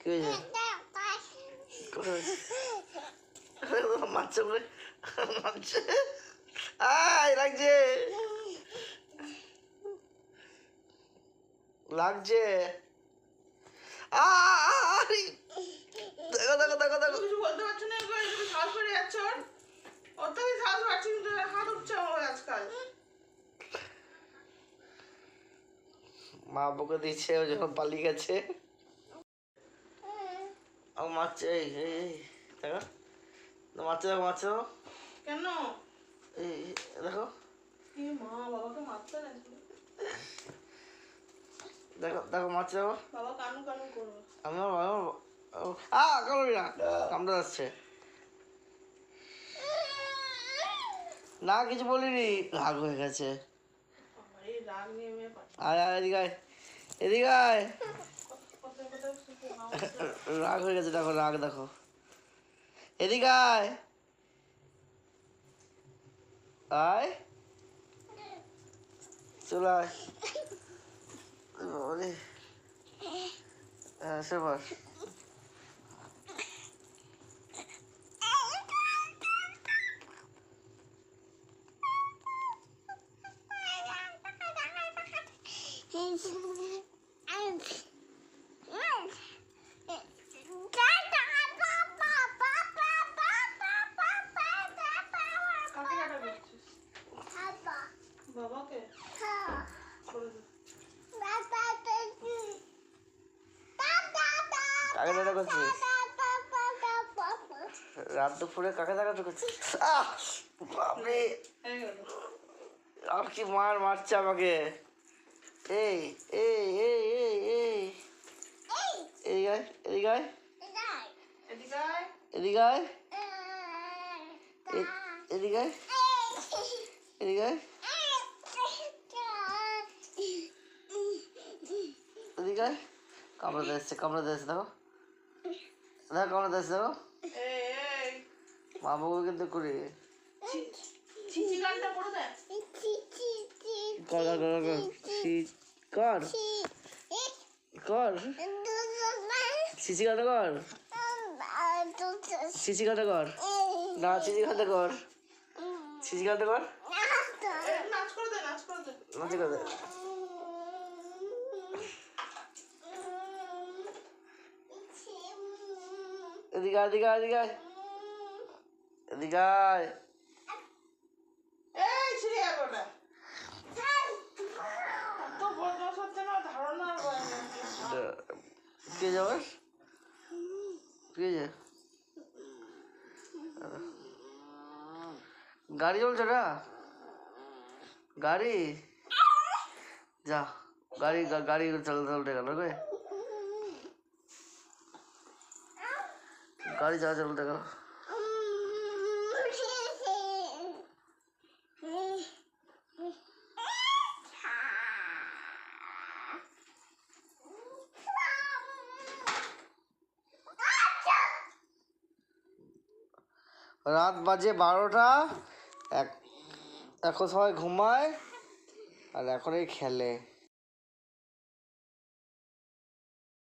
কি হয়েছে? মারছে বলে মারছে। আয় লাগছে লাগছে। দেখো দেখো দেখো দেখো, কিছু বলতে পারছো না, সাহস করে যাচ্ছ, ওর থেকে সাহস পাচ্ছি কিন্তু হাত উঠছে আমার আজকাল। মা বকে দিচ্ছে, ও যখন পালিয়ে গেছে ও মারছে। এই এই দেখো মারছে, দেখো মারছে কেন? এই দেখো মা বাবাকে মারতে না, দেখো দেখো মারছে। দেখো বাবা কানু কানু করবে। আমার কামড়ি না, কামড়ে যাচ্ছে না, কিছু বলিনি, রাগ হয়ে গেছে। এই রাগ নিয়ে মেয়ে আয় আয় এদিকে আয়, এদিকে আয়। রাগ হয়ে গেছে, দেখো রাগ দেখো, এদিকে আয় আয়, চলে আয়। হ্যাঁ সে বস। বাবাকে কাকে টাটা করছিস? রাত দুপুরে কাকে টাটা করছিস? বাপরে, আর কি মারছে আমাকে। এই এই এই এই এই এদিকে আয়, এদিকে আয়, এদিকে আয়, এদিকে আয়, এদিকে আয়, এদিকে আয়। কামড়াতে এসছে, কামড়াতে এসছে, দেখো দেখো কামড়াতে এসছে, দেখো মা বাবু কিন্তু করি কর কর সিসি গানটা কর, সিসি গানটা কর না, সিসি গানটা কর, সিসি গানটা কর, নাচ করে দে, নাচ করে দে, নাচ করে দে। এদিকে আয়, এদিকে আয়, এদিকে আয়, এদিকে আয়। এই ছিড়ে যাবে ওটা। এত বদমাশ হচ্ছে না, ধারণা কে যাবার কে যা গাড়ি চলছে না, গাড়ি যা, গাড়ি গাড়ি চলতে চলতে গেল রে, গাড়ি যা চলতে গেল। রাত বাজে 12টা, এখন সবাই ঘুমায় আর এখন এই খেলে।